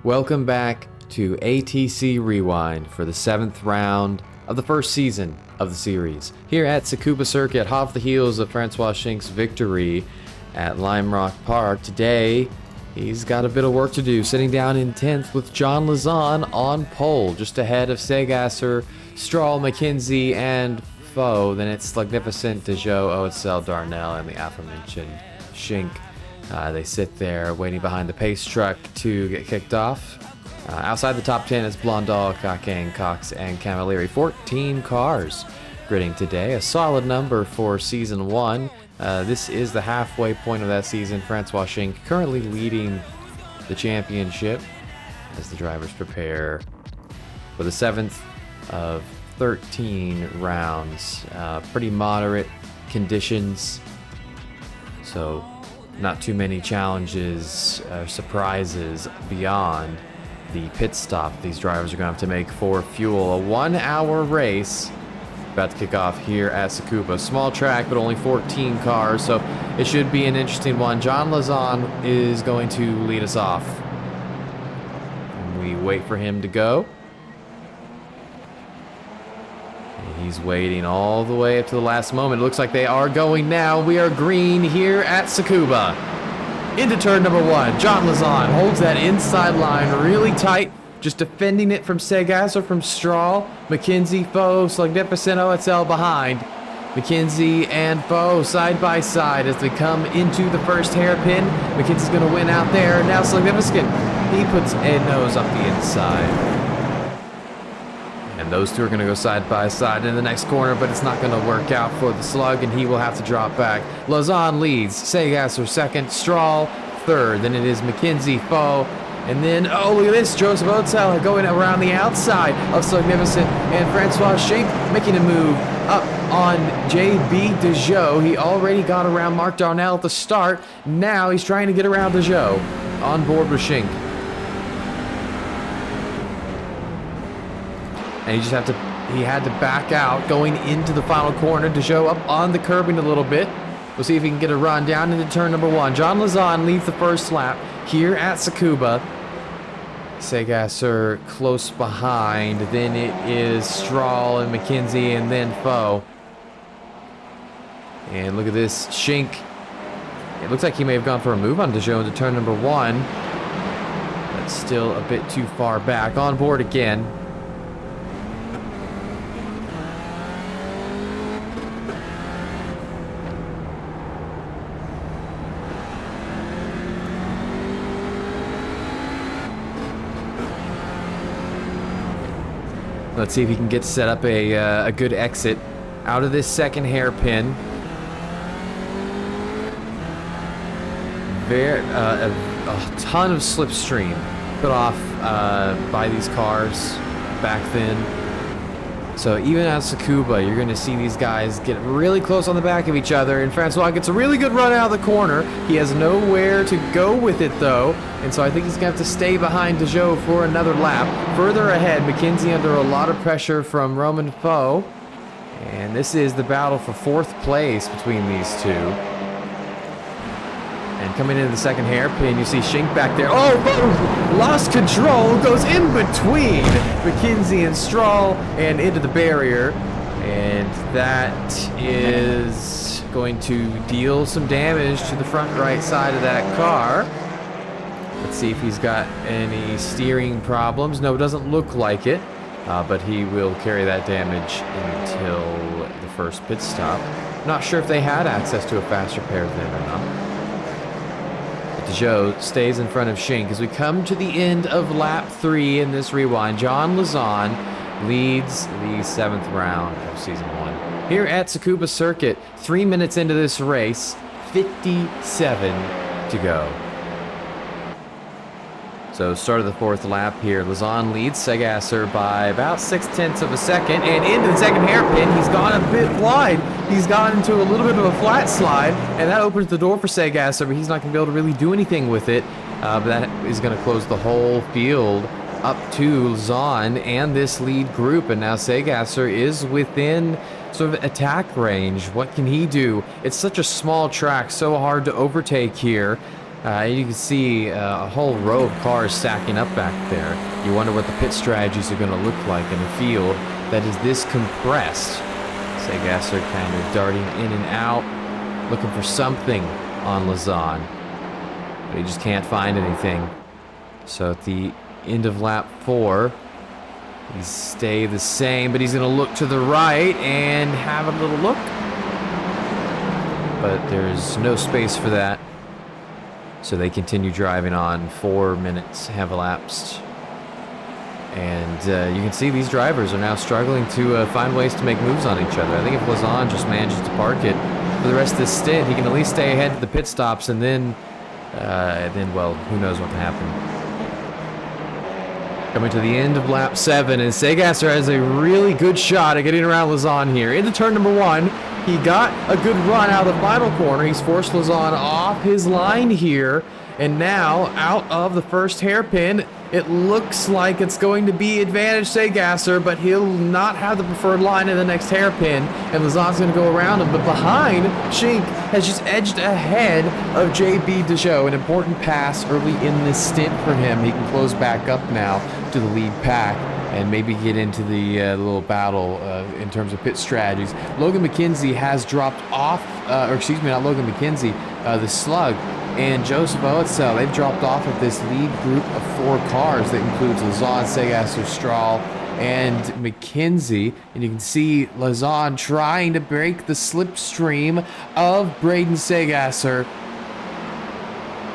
Welcome back to ATC Rewind for the 7th round of the first season of the series. Here at Tsukuba Circuit, hot off the heels of Francois Schink's victory at Lime Rock Park. Today, he's got a bit of work to do, sitting down in 10th with John Lazan on pole, just ahead of Segasser, Stroll, McKenzie, and Foe. Then it's Magnificent, Dejoux, OSL, Darnell, and the aforementioned Schink. They sit there waiting behind the pace truck to get kicked off. Outside the top 10 is Blondal, Akin, Cox, and Camilleri. 14 cars gridding today, a solid number for Season 1. This is the halfway point of that season. Francois Schink currently leading the championship as the drivers prepare for the 7th of 13 rounds. Pretty moderate conditions, so not too many challenges or surprises beyond the pit stop these drivers are going to have to make for fuel. A 1-hour race about to kick off here at Tsukuba. Small track, but only 14 cars, so it should be an interesting one. John Lazan is going to lead us off. And we wait for him to go. He's waiting all the way up to the last moment. It looks like they are going now. We are green here at Tsukuba. Into turn number 1. John Lazan holds that inside line really tight, just defending it from Segasser, from Stroll, McKenzie, Foe, Magnificent, OSL behind. McKenzie and Foe side by side as they come into the first hairpin. McKenzie's going to win out there. Now Magnificent, he puts a nose up the inside. And those two are going to go side by side in the next corner, but it's not going to work out for the Slug, and he will have to drop back. Lazan leads, Segasser second, Stroll third. Then it is McKenzie, Foe, and then, oh, look at this, Joseph Oetel going around the outside of Magnificent, and Francois Schink making a move up on JB Dejoux. He already got around Mark Darnell at the start. Now he's trying to get around Dejoux on board with Schink. And he had to back out going into the final corner. Dejoux up on the curbing a little bit. We'll see if he can get a run down into turn number 1. John Lazan leads the first lap here at Tsukuba. Segasser close behind. Then it is Stroll and McKenzie and then Foe. And look at this, Schink. It looks like he may have gone for a move on Dejoux into turn number 1. But still a bit too far back. On board again. Let's see if he can get set up a good exit out of this second hairpin. A ton of slipstream put off by these cars back then. So even at Tsukuba, you're going to see these guys get really close on the back of each other, and Francois gets a really good run out of the corner. He has nowhere to go with it, though, and so I think he's going to have to stay behind Dejoux for another lap. Further ahead, McKenzie under a lot of pressure from Roman Foe, and this is the battle for 4th place between these two. And coming into the second hairpin, you see Schink back there. Oh, Foe lost control, goes in between McKenzie and Stroll and into the barrier. And that is going to deal some damage to the front right side of that car. Let's see if he's got any steering problems. No, it doesn't look like it, but he will carry that damage until the first pit stop. Not sure if they had access to a faster pair then or not. Dejoux stays in front of Schink as we come to the end of lap 3 in this rewind. John Lazan leads the 7th round of season 1 here at Tsukuba Circuit. 3 minutes into this race, 57 to go. So start of the 4th lap here. Lazan leads Segasser by about 0.6 of a second, and into the second hairpin, he's gone a bit wide. He's gone into a little bit of a flat slide, and that opens the door for Segasser, but he's not going to be able to really do anything with it. But that is going to close the whole field up to Lazan and this lead group, and now Segasser is within sort of attack range. What can he do? It's such a small track, so hard to overtake here. You can see a whole row of cars stacking up back there. You wonder what the pit strategies are going to look like in a field that is this compressed. Segasser kind of darting in and out, looking for something on Lazan, but he just can't find anything. So at the end of lap 4, he stay the same, but he's going to look to the right and have a little look. But there's no space for that. So they continue driving on. 4 minutes have elapsed. And you can see these drivers are now struggling to find ways to make moves on each other. I think if Lazan just manages to park it for the rest of this stint, he can at least stay ahead of the pit stops, and then, well, who knows what can happen. Coming to the end of lap 7, and Segasser has a really good shot at getting around Lazan here. Into turn number 1, he got a good run out of the final corner. He's forced Lazan off his line here, and now out of the first hairpin, it looks like it's going to be advantage Segasser, but he'll not have the preferred line in the next hairpin, and Lazan's going to go around him. But behind, Schink has just edged ahead of JB Dejoux. An important pass early in this stint for him. He can close back up now to the lead pack and maybe get into the little battle in terms of pit strategies. Logan McKenzie has dropped off, or excuse me, not Logan McKenzie, the Slug and Joseph Oetzel. They've dropped off of this lead group of 4 cars that includes Lazan, Segasser, Stroll, and McKenzie. And you can see Lazan trying to break the slipstream of Braden Segasser,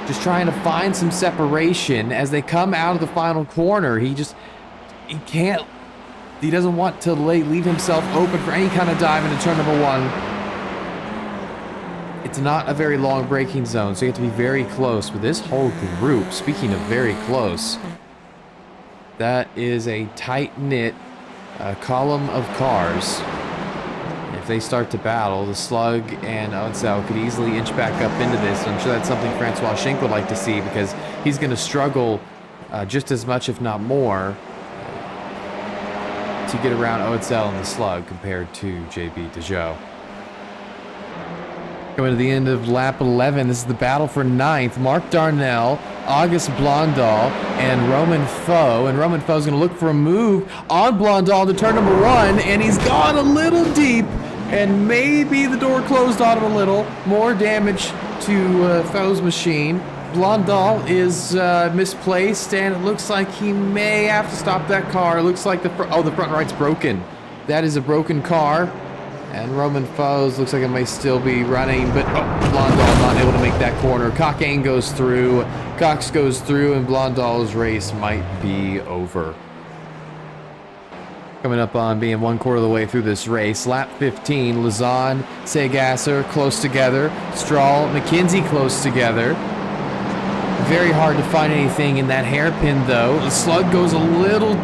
just trying to find some separation as they come out of the final corner. He doesn't want to leave himself open for any kind of dive into turn number 1. It's not a very long braking zone, so you have to be very close. But this whole group, speaking of very close, that is a tight-knit column of cars. If they start to battle, the Slug and Oetzel could easily inch back up into this. I'm sure that's something Francois Schink would like to see, because he's going to struggle just as much, if not more, to get around Oetzel and the Slug compared to JB Dejoux. Coming to the end of lap 11, this is the battle for 9th. Mark Darnell, August Blondal, and Roman Foe. And Roman Foe's going to look for a move on Blondal to turn number 1, and he's gone a little deep, and maybe the door closed on him a little. More damage to Foe's machine. Blondal is misplaced, and it looks like he may have to stop that car. It looks like the front right's broken. That is a broken car. And Roman Foes looks like it may still be running, but Blondal not able to make that corner. Cockayne goes through, Cox goes through, and Blondal's race might be over. Coming up on being 1/4 of the way through this race, lap 15, Lazan, Segasser close together, Stroll, McKenzie close together. Very hard to find anything in that hairpin, though. The Slug goes a little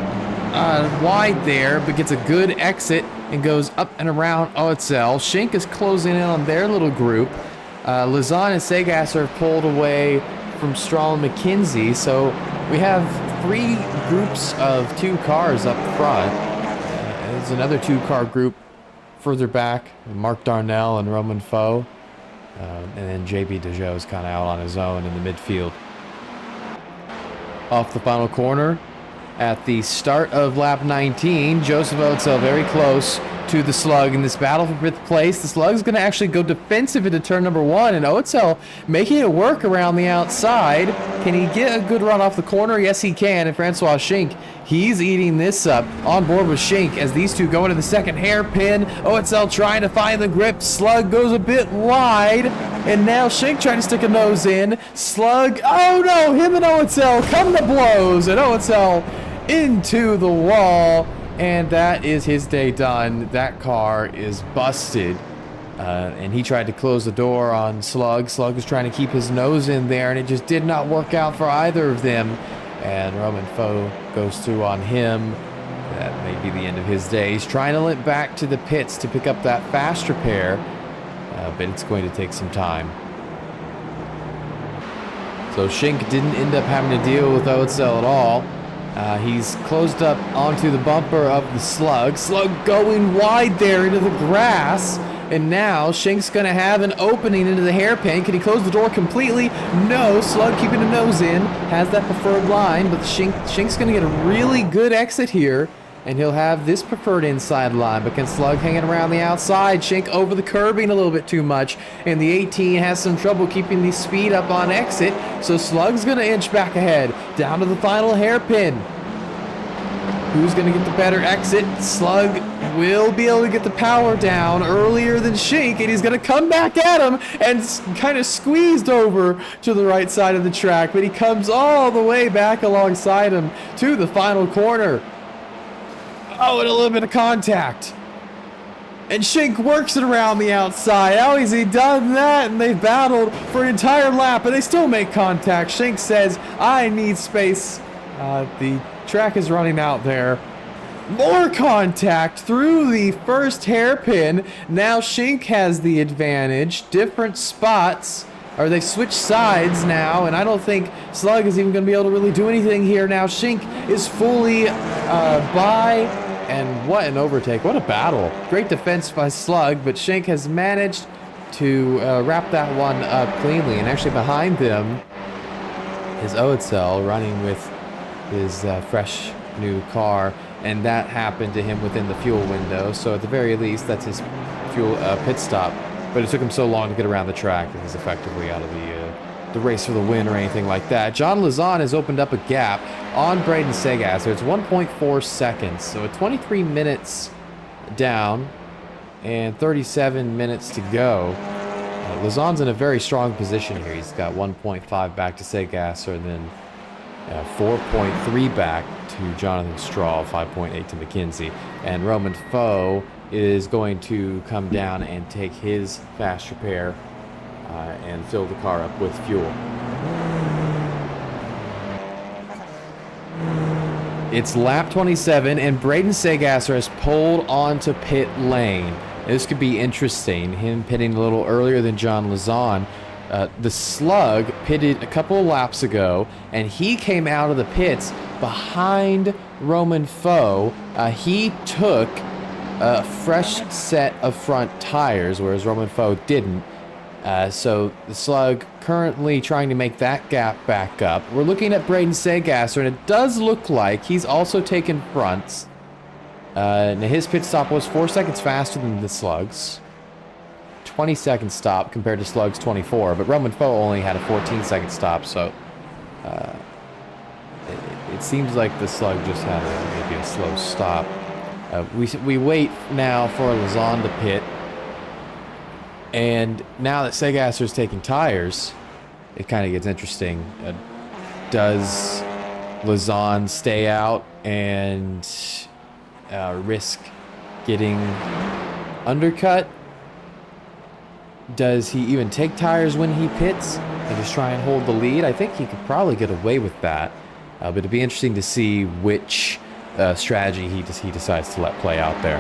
wide there, but gets a good exit and goes up and around Oetzel. Schink is closing in on their little group. Lazan and Segasser pulled away from Stroll and McKenzie, so we have 3 groups of 2 cars up front. There's another 2-car group further back, Mark Darnell and Roman Foe. And then JB Dejoux is kind of out on his own in the midfield. Off the final corner, at the start of lap 19, Joseph Oetzel very close to the Slug in this battle for 5th place. The Slug's going to actually go defensive into turn number 1, and Oetzel making it work around the outside. Can he get a good run off the corner? Yes, he can. And Francois Schink, he's eating this up on board with Schink as these two go into the second hairpin. Oetzel trying to find the grip. Slug goes a bit wide, and now Schink trying to stick a nose in. Slug, oh no, him and Oetzel come to blows, and Oetzel into the wall, and that is his day done. That car is busted, and he tried to close the door on Slug. Slug was trying to keep his nose in there, and it just did not work out for either of them, and Roman Foe goes through on him. That may be the end of his day. He's trying to limp back to the pits to pick up that fast repair, but it's going to take some time. So Schink didn't end up having to deal with Oetzel at all. He's closed up onto the bumper of the Slug. Slug going wide there into the grass. And now Shink's going to have an opening into the hairpin. Can he close the door completely? No. Slug keeping the nose in. Has that preferred line, but Shink's going to get a really good exit here. And he'll have this preferred inside line, but can Slug hanging around the outside. Shink over the curbing a little bit too much, and the 18 has some trouble keeping the speed up on exit, so Slug's going to inch back ahead, down to the final hairpin. Who's going to get the better exit? Slug will be able to get the power down earlier than Shink, and he's going to come back at him and kind of squeezed over to the right side of the track, but he comes all the way back alongside him to the final corner. Oh, and a little bit of contact. And Shink works it around the outside. How has he done that? And they've battled for an entire lap, and they still make contact. Shink says, I need space. The track is running out there. More contact through the first hairpin. Now Shink has the advantage. Different spots. Or they switch sides now, and I don't think Slug is even going to be able to really do anything here now. Shink is fully by, and what an overtake. What a battle. Great defense by Slug, but Shink has managed to wrap that one up cleanly. And actually behind them is Oetzel running with his fresh new car, and that happened to him within the fuel window. So at the very least, that's his fuel pit stop. But it took him so long to get around the track that he's effectively out of the race for the win or anything like that. John Lazan has opened up a gap on Braden Segasser. It's 1.4 seconds, so at 23 minutes down and 37 minutes to go. Lazan's in a very strong position here. He's got 1.5 back to Segasser, and then 4.3 back to Jonathan Straw, 5.8 to McKenzie. And Roman Foe is going to come down and take his fast repair and fill the car up with fuel. It's lap 27, and Braden Segasser has pulled onto pit lane. This could be interesting, him pitting a little earlier than John Lazan. The Slug pitted a couple of laps ago, and he came out of the pits behind Roman Foe. He took a fresh set of front tires, whereas Roman Foe didn't. So the Slug currently trying to make that gap back up. We're looking at Braden Segasser, and it does look like he's also taken fronts. Now his pit stop was 4 seconds faster than the Slug's. 20-second stop compared to Slug's 24, but Roman Foe only had a 14-second stop, so it seems like the Slug just had maybe a slow stop. We wait now for Lazan to pit, and now that Segasser's taking tires, it kind of gets interesting. Does Lazan stay out and risk getting undercut? Does he even take tires when he pits and just try and hold the lead? I think he could probably get away with that, but it'd be interesting to see which strategy he decides to let play out there.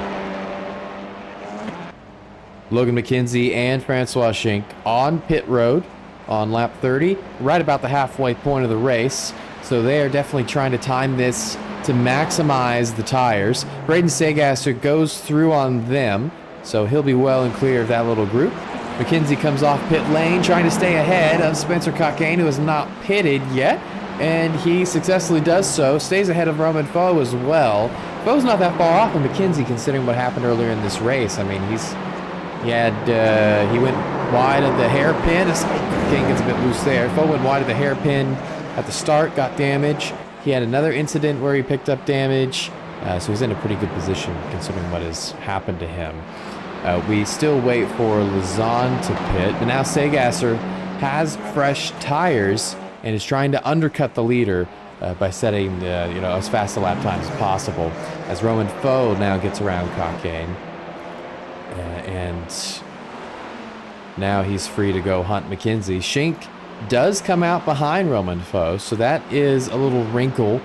Logan McKenzie and Francois Shink on pit road on lap 30, right about the halfway point of the race. So they are definitely trying to time this to maximize the tires. Braden Segasser goes through on them, so he'll be well and clear of that little group. McKenzie comes off pit lane, trying to stay ahead of Spencer Cockayne, who has not pitted yet, and he successfully does so. Stays ahead of Roman Foe as well. Foe's not that far off of McKenzie, considering what happened earlier in this race. I mean, he went wide of the hairpin. Cockayne gets a bit loose there. Foe went wide of the hairpin at the start, got damage. He had another incident where he picked up damage, so he's in a pretty good position considering what has happened to him. We still wait for Lazan to pit, but now Segasser has fresh tires and is trying to undercut the leader by setting as fast a lap time as possible. As Roman Foe now gets around Cockayne, and now he's free to go hunt McKenzie. Shink does come out behind Roman Foe, so that is a little wrinkle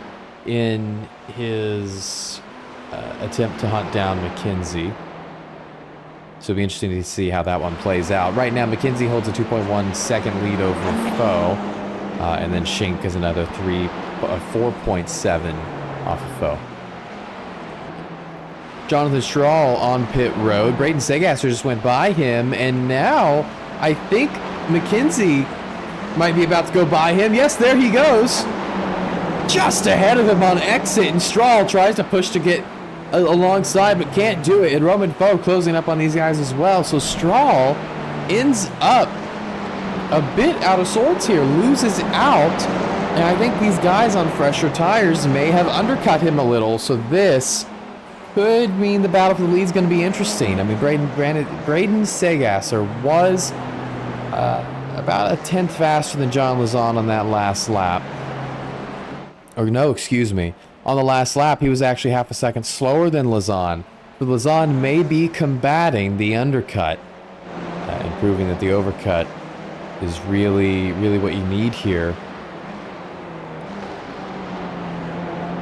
in his attempt to hunt down McKenzie. So it'll be interesting to see how that one plays out. Right now, McKenzie holds a 2.1 second lead over Foe, and then Shink is another 4.7 off of Foe. Jonathan Strahl on pit road. Braden Segasser just went by him, and now I think McKenzie might be about to go by him. Yes, there he goes. Just ahead of him on exit, and Strahl tries to push to get alongside, but can't do it. And Roman Foe closing up on these guys as well. So Strahl ends up a bit out of sorts here, loses out, and I think these guys on fresher tires may have undercut him a little. So this could mean the battle for the lead is going to be interesting. I mean, Braden Segasser was about a tenth faster than John Lazon on that last lap. Or no, excuse me. On the last lap, he was actually half a second slower than Lazon. So Lazon may be combating the undercut and proving that the overcut is really, really what you need here.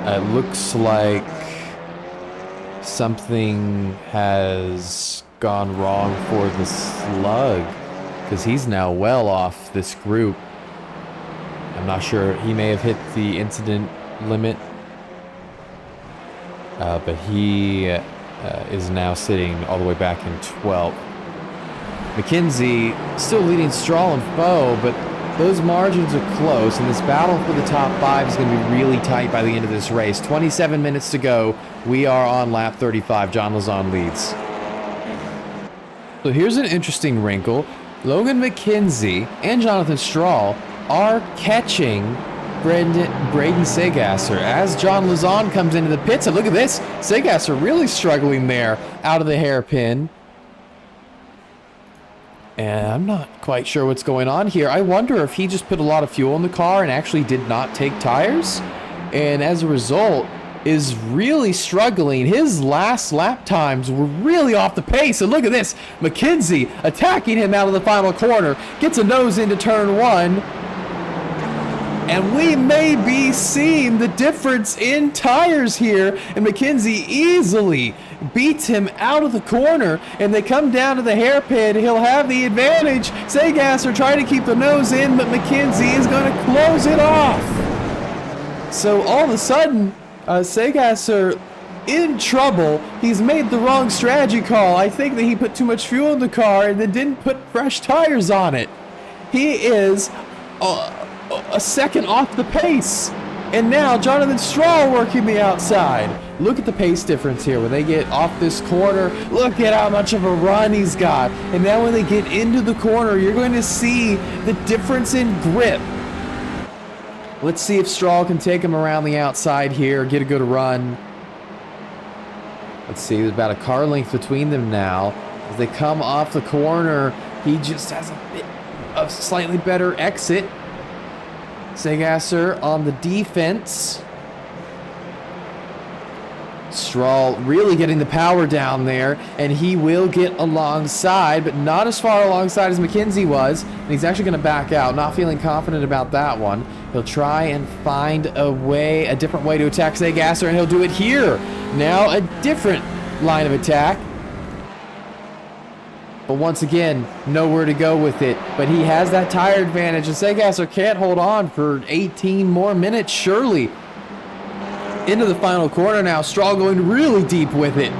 It looks like something has gone wrong for the Slug, because he's now well off this group. I'm not sure. He may have hit the incident limit, but he is now sitting all the way back in 12th. McKenzie still leading Strahl and Foe, but those margins are close, and this battle for the top 5 is going to be really tight by the end of this race. 27 minutes to go. We are on lap 35. John Lazon leads. So here's an interesting wrinkle. Logan McKenzie and Jonathan Strahl are catching Braden Segasser as John Lazon comes into the pits. And look at this. Segasser really struggling there out of the hairpin. And I'm not quite sure what's going on here. I wonder if he just put a lot of fuel in the car and actually did not take tires, and as a result is really struggling. His last lap times were really off the pace. And look at this. McKenzie attacking him out of the final corner. Gets a nose into turn 1. And we may be seeing the difference in tires here. And McKenzie easily beats him out of the corner. And they come down to the hairpin. He'll have the advantage. Segasser trying to keep the nose in, but McKenzie is going to close it off. So all of a sudden, Segasser in trouble. He's made the wrong strategy call. I think that he put too much fuel in the car and then didn't put fresh tires on it. He is a second off the pace. And now Jonathan Strahl working the outside. Look at the pace difference here when they get off this corner. Look at how much of a run he's got. And now when they get into the corner, you're going to see the difference in grip. Let's see if Strahl can take him around the outside here, get a good run. Let's see, there's about a car length between them now. As they come off the corner, he just has a bit of slightly better exit. Segasser on the defense. Strahl really getting the power down there, and he will get alongside, but not as far alongside as McKenzie was. And he's actually going to back out, not feeling confident about that one. He'll try and find a different way to attack Segasser, and he'll do it here. Now a different line of attack. But once again, nowhere to go with it. But he has that tire advantage, and Segasser can't hold on for 18 more minutes, surely. Into the final corner now. Strahl going really deep with it.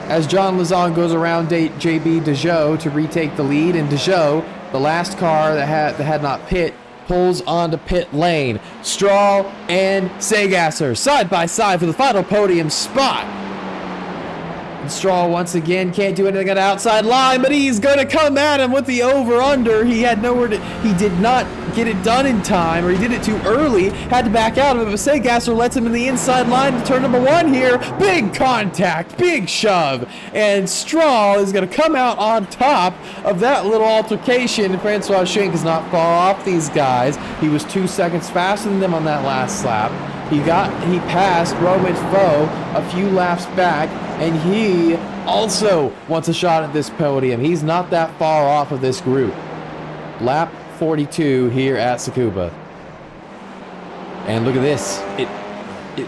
As John Lazon goes around JB Dejoux to retake the lead, and Dejoux, the last car that had not pit, pulls onto pit lane. Strahl and Segasser side by side for the final podium spot. And Strahl once again can't do anything on the outside line, but he's going to come at him with the over-under. He had nowhere to... He did not get it done in time, or he did it too early. Had to back out of it, but Segasser lets him in the inside line to turn number 1 here. Big contact, big shove. And Strahl is going to come out on top of that little altercation. Francois Schenck is not far off these guys. He was 2 seconds faster than them on that last lap. He passed Roman Foe a few laps back, and he also wants a shot at this podium. He's not that far off of this group. Lap 42 here at Tsukuba. And look at this. It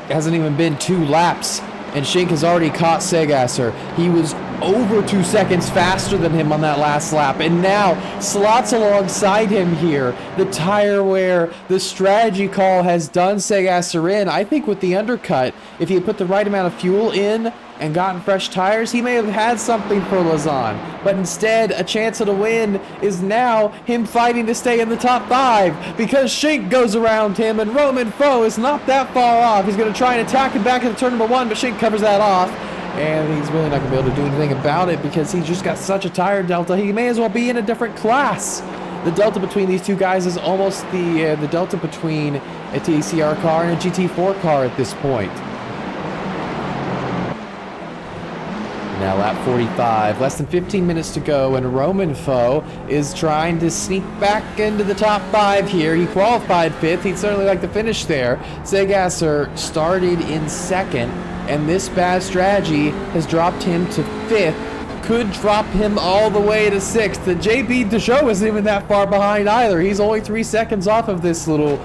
hasn't even been 2 laps, and Schenck has already caught Segasser. He was over 2 seconds faster than him on that last lap, and now slots alongside him here. The tire wear, the strategy call has done Segasser in. I think with the undercut, if he had put the right amount of fuel in and gotten fresh tires, he may have had something for Lozon. But instead, a chance at a win is now him fighting to stay in the top 5 because Shink goes around him and Roman Foe is not that far off. He's going to try and attack him back into turn number 1, but Shink covers that off. And he's really not going to be able to do anything about it because he's just got such a tire delta. He may as well be in a different class. The delta between these two guys is almost the delta between a TCR car and a GT4 car at this point. Now lap 45, less than 15 minutes to go, and Roman Foe is trying to sneak back into the top 5 here. He qualified 5th. He'd certainly like to finish there. Segasser started in 2nd, and this bad strategy has dropped him to 5th. Could drop him all the way to 6th. The JB Dejoux isn't even that far behind either. He's only 3 seconds off of this little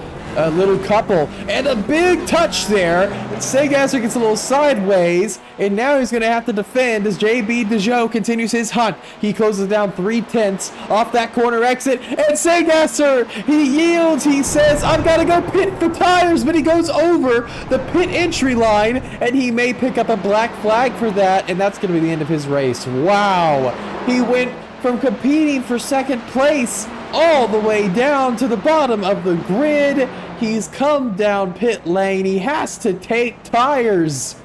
couple, and a big touch there. Segasser gets a little sideways, and now he's going to have to defend as JB Dejoux continues his hunt. He closes down 3/10 off that corner exit, and Segasser, he yields. He says, I've got to go pit for tires, but he goes over the pit entry line, and he may pick up a black flag for that, and that's going to be the end of his race. Wow. He went from competing for 2nd place all the way down to the bottom of the grid. He's come down pit lane. He has to take tires.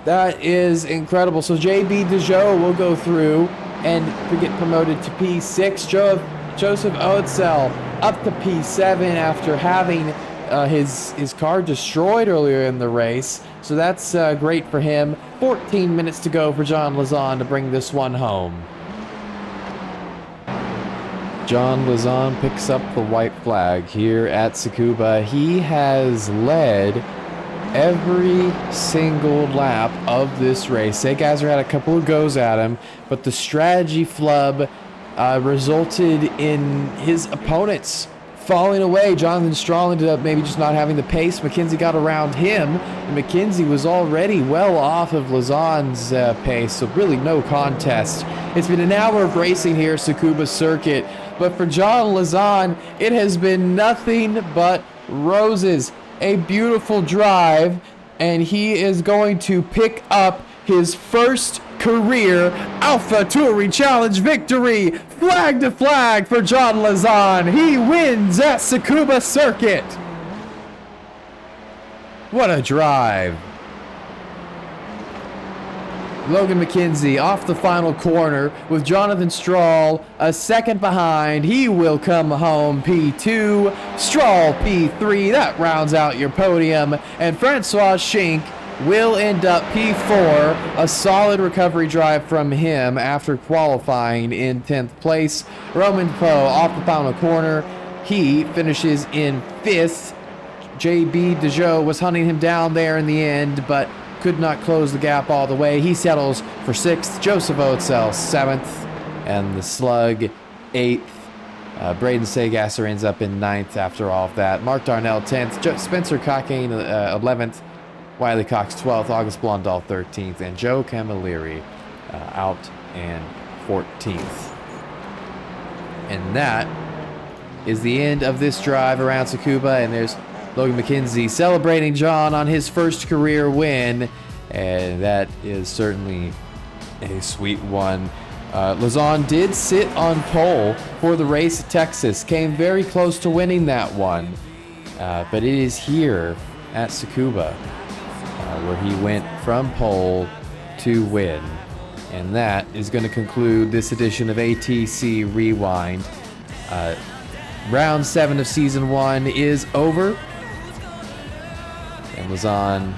That is incredible. So JB Dejoux will go through and get promoted to P6. Joseph Oetzel up to P7 after having his car destroyed earlier in the race. So that's great for him. 14 minutes to go for John Lozon to bring this one home. John Lozon picks up the white flag here at Tsukuba. He has led every single lap of this race. Segasser had a couple of goes at him, but the strategy flub resulted in his opponents falling away. Jonathan Strahl ended up maybe just not having the pace. McKenzie got around him, and McKenzie was already well off of Lozon's pace, so really no contest. It's been an hour of racing here at Tsukuba Circuit, but for John Lozon, it has been nothing but roses. A beautiful drive, and he is going to pick up his first career AlphaTauri Challenge victory. Flag to flag for John Lozon. He wins at Tsukuba Circuit. What a drive. Logan McKenzie off the final corner with Jonathan Strahl a second behind. He will come home P2. Strahl P3. That rounds out your podium. And Francois Schink will end up P4. A solid recovery drive from him after qualifying in 10th place. Roman Poe off the final corner. He finishes in 5th. JB Dejoux was hunting him down there in the end, but could not close the gap all the way. He settles for 6th. Joseph Oetzel 7th. And the Slug 8th. Braden Segasser ends up in 9th after all of that. Mark Darnell 10th. Spencer Cockane 11th. Wiley Cox 12th. August Blondal 13th. And Joe Camilleri out and 14th. And that is the end of this drive around Tsukuba. And there's Logan McKenzie celebrating John on his first career win, and that is certainly a sweet one. Lozon did sit on pole for the race at Texas, came very close to winning that one, but it is here at Tsukuba where he went from pole to win, and that is going to conclude this edition of ATC Rewind. Round 7 of Season 1 is over. And Lozon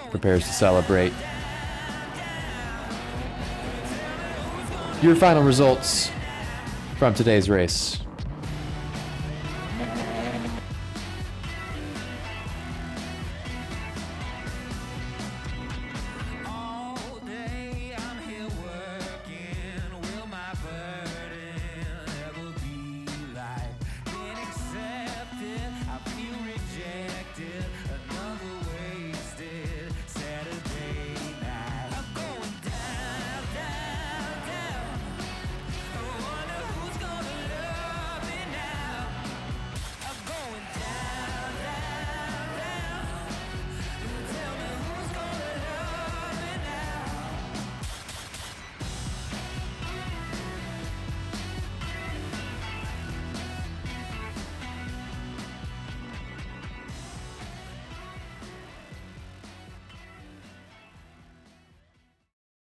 prepares to celebrate. Your final results from today's race.